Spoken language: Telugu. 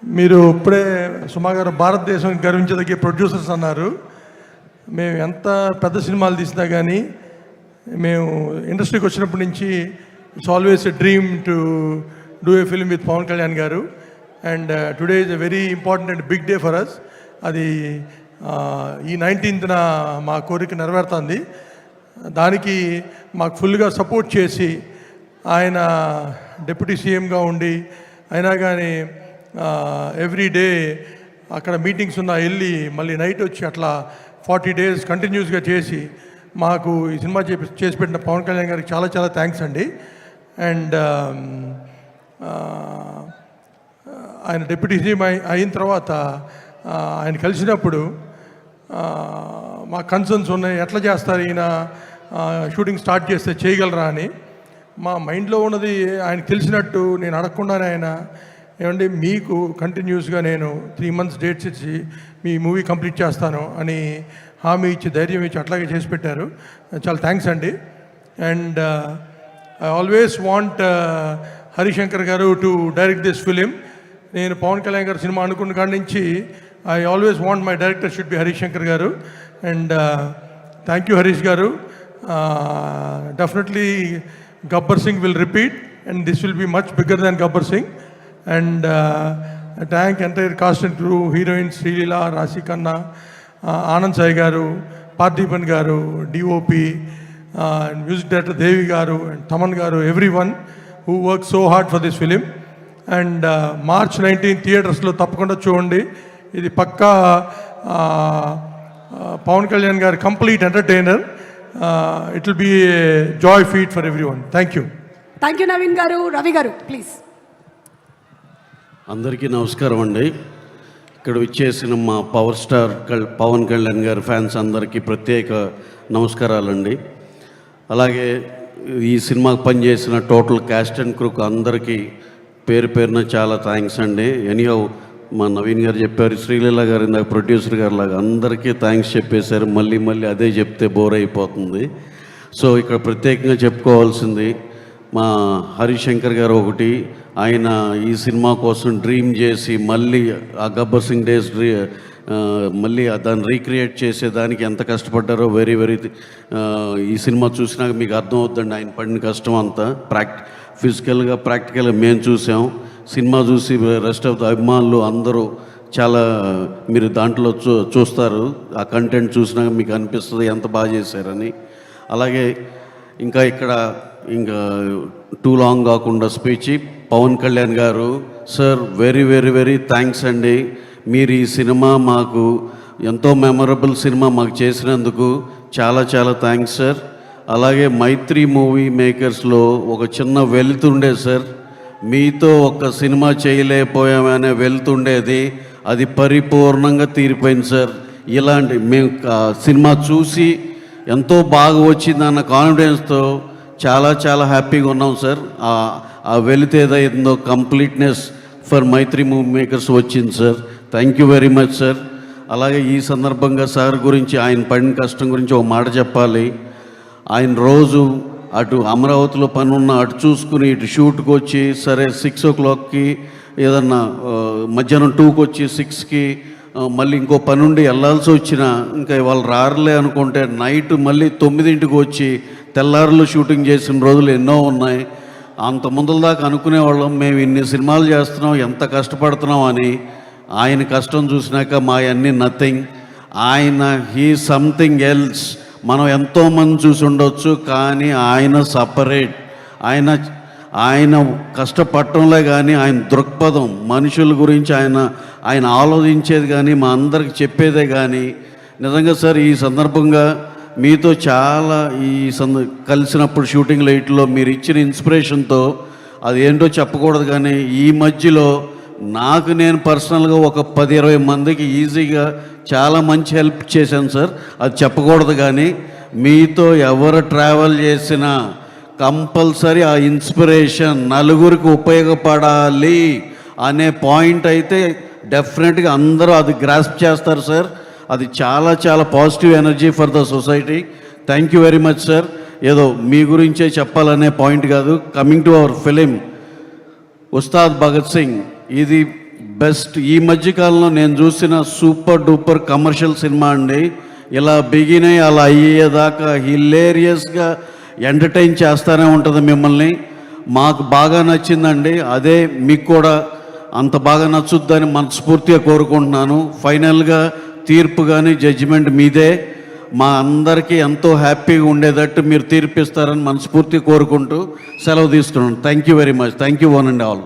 మీరు ఇప్పుడే సుమా గారు భారతదేశం గర్వించదగ్గ ప్రొడ్యూసర్స్ అన్నారు. మేము ఎంత పెద్ద సినిమాలు తీసినా కానీ మేము ఇండస్ట్రీకి వచ్చినప్పటి నుంచి it's always a dream to do a film with Pawan Kalyan garu. And today is a very important and big day for us. అది ఈ 19th మా కోరిక నెరవేరుతుంది. దానికి మాకు ఫుల్గా సపోర్ట్ చేసి ఆయన డిప్యూటీ సీఎంగా ఉండి అయినా కానీ ఎవ్రీ డే అక్కడ మీటింగ్స్ ఉన్నా వెళ్ళి మళ్ళీ నైట్ వచ్చి అట్లా 40 days కంటిన్యూస్గా చేసి మాకు ఈ సినిమా చేసి పెట్టిన పవన్ కళ్యాణ్ గారికి చాలా చాలా థ్యాంక్స్ అండి. అండ్ ఆయన డిప్యూటీ సీఎం అయిన తర్వాత ఆయన కలిసినప్పుడు మా కన్సర్న్స్ ఉన్నాయి, ఎట్లా చేస్తారు ఈయన షూటింగ్ స్టార్ట్ చేస్తే చేయగలరా అని. మా మైండ్లో ఉన్నది ఆయనకు తెలిసినట్టు నేను అడగకుండానే ఆయన ఏమండి మీకు కంటిన్యూస్గా నేను 3 months డేట్స్ ఇచ్చి మీ మూవీ కంప్లీట్ చేస్తాను అని హామీ ఇచ్చి ధైర్యం ఇచ్చి అట్లాగే చేసి పెట్టారు. చాలా థ్యాంక్స్ అండి. And I always want Harishankar గారు టు డైరెక్ట్ దిస్ ఫిలిం. నేను పవన్ కళ్యాణ్ గారు సినిమా అనుకున్న కాడి నుంచి I always want my director should be Harishankar గారు. అండ్ థ్యాంక్ యూ హరీష్ గారు. Definitely Gabbar Singh will repeat and this will be much bigger than Gabbar Singh. And thank entire cast and crew, heroines Srilila, Rasi Khanna, Anand Sai garu, Parthipan garu, DOP, and music director Devi garu and Thaman garu, everyone who worked so hard for this film. And March 19th theatres lo tappakunda chudandi. Idi pakka Pawan Kalyan garu complete entertainer. It will be a joy feed for everyone. Thank you. Thank you Naveen garu. Ravi garu, please. అందరికీ నమస్కారం అండి. ఇక్కడ విచ్చేసిన మా పవర్ స్టార్ పవన్ కళ్యాణ్ గారి ఫ్యాన్స్ అందరికీ ప్రత్యేక నమస్కారాలండి. అలాగే ఈ సినిమాకి పనిచేసిన టోటల్ క్యాస్ట్ అండ్ క్రూకు అందరికీ పేరు పేరున చాలా థ్యాంక్స్ అండి. ఎనీహౌ మా నవీన్ గారు చెప్పారు, శ్రీలీల గారు ఇందాక ప్రొడ్యూసర్ గారు లాగా అందరికీ థ్యాంక్స్ చెప్పేశారు. మళ్ళీ మళ్ళీ అదే చెప్తే బోర్ అయిపోతుంది. సో ఇక్కడ ప్రత్యేకంగా చెప్పుకోవాల్సింది మా హరిశంకర్ గారు ఒకటి. ఆయన ఈ సినిమా కోసం డ్రీమ్ చేసి మళ్ళీ ఆ గబ్బర్ సింగ్ డేస్ మళ్ళీ దాన్ని రీక్రియేట్ చేసేదానికి ఎంత కష్టపడ్డారో వెరీ వెరీ ఈ సినిమా చూసినాక మీకు అర్థమవుతుందండి ఆయన పడిన కష్టం అంతా. ఫిజికల్గా ప్రాక్టికల్గా మేము చూసాం. సినిమా చూసి రెస్ట్ ఆఫ్ ద అభిమానులు అందరూ చాలా మీరు దాంట్లో చూస్తారు. ఆ కంటెంట్ చూసినాక మీకు అనిపిస్తుంది ఎంత బాగా చేశారని. అలాగే ఇంకా టూ లాంగ్ కాకుండా స్పీచ్ పవన్ కళ్యాణ్ గారు sir very very very thanks అండి. మీరు ఈ సినిమా మాకు ఎంతో మెమరబుల్ సినిమా మాకు చేసినందుకు చాలా చాలా థ్యాంక్స్ సార్. అలాగే మైత్రి మూవీ మేకర్స్లో ఒక చిన్న వెళ్తుండే సార్, మీతో ఒక సినిమా చేయలేకపోయామనే వెళ్తుండేది, అది పరిపూర్ణంగా తీరిపోయింది సార్. ఇలాంటి మేము సినిమా చూసి ఎంతో బాగా వచ్చిందన్న కాన్ఫిడెన్స్తో చాలా చాలా హ్యాపీగా ఉన్నాం సార్. ఆ వెలితే ఏదైందో completeness for Mythri movie makers వచ్చింది sir. Thank you very much sir. అలాగే ఈ సందర్భంగా సార్ గురించి ఆయన పడిన కష్టం గురించి ఒక మాట చెప్పాలి. ఆయన రోజు అటు అమరావతిలో పని ఉన్న అటు చూసుకుని ఇటు షూట్కి వచ్చి సరే 6 o'clockకి ఏదన్నా మధ్యాహ్నం 2కి వచ్చి 6కి మళ్ళీ ఇంకో పని ఉండి వెళ్ళాల్సి వచ్చినా ఇంకా వాళ్ళు రారులే అనుకుంటే నైట్ మళ్ళీ 9ంటికి వచ్చి తెల్లారులు షూటింగ్ చేసిన రోజులు ఎన్నో ఉన్నాయి. అంత ముందల దాకా అనుకునేవాళ్ళం మేము ఇన్ని సినిమాలు చేస్తున్నాం ఎంత కష్టపడుతున్నాం అని. ఆయన కష్టం చూసినాక మా అన్నీ నథింగ్. ఆయన హీ సంథింగ్ ఎల్స్. మనం ఎంతోమంది చూసి ఉండొచ్చు కానీ ఆయన సపరేట్. ఆయన కష్టపడటంలో కానీ ఆయన దృక్పథం మనుషుల గురించి ఆయన ఆలోచించేది కానీ మా అందరికి చెప్పేదే కానీ నిజంగా సార్ ఈ సందర్భంగా మీతో చాలా కలిసినప్పుడు షూటింగ్ లైట్లో మీరు ఇచ్చిన ఇన్స్పిరేషన్తో అది ఏంటో చెప్పకూడదు కానీ ఈ మధ్యలో నాకు నేను పర్సనల్గా ఒక 10-20 మందికి ఈజీగా చాలా మంచి హెల్ప్ చేశాను సార్. అది చెప్పకూడదు కానీ మీతో ఎవరు ట్రావెల్ చేసినా కంపల్సరీ ఆ ఇన్స్పిరేషన్ నలుగురికి ఉపయోగపడాలి అనే పాయింట్ అయితే డెఫినెట్గా అందరూ అది గ్రాస్ప్ చేస్తారు సార్. అది చాలా చాలా positive energy for the society. Thank you very much sir. ఏదో మీ గురించే చెప్పాలనే పాయింట్ కాదు. Coming to our film Ustaad Bhagat Singh, ఇది బెస్ట్. ఈ మధ్యకాలంలో నేను చూసిన సూపర్ డూపర్ కమర్షియల్ సినిమా అండి. ఇలా బిగిన్ అయ్యి అలా అయ్యేదాకా హిలేరియస్గా ఎంటర్టైన్ చేస్తూనే ఉంటుంది మిమ్మల్ని. మాకు బాగా నచ్చిందండి. అదే మీకు కూడా అంత బాగా నచ్చుద్దని మనస్ఫూర్తిగా కోరుకుంటున్నాను. ఫైనల్గా తీర్పు కానీ జడ్జిమెంట్ మీదే. మా అందరికీ ఎంతో హ్యాపీగా ఉండేటట్టు మీరు తీర్పిస్తారని మనస్ఫూర్తిగా కోరుకుంటూ సెలవు తీసుకున్నాను. Thank you very much. Thank you one and all.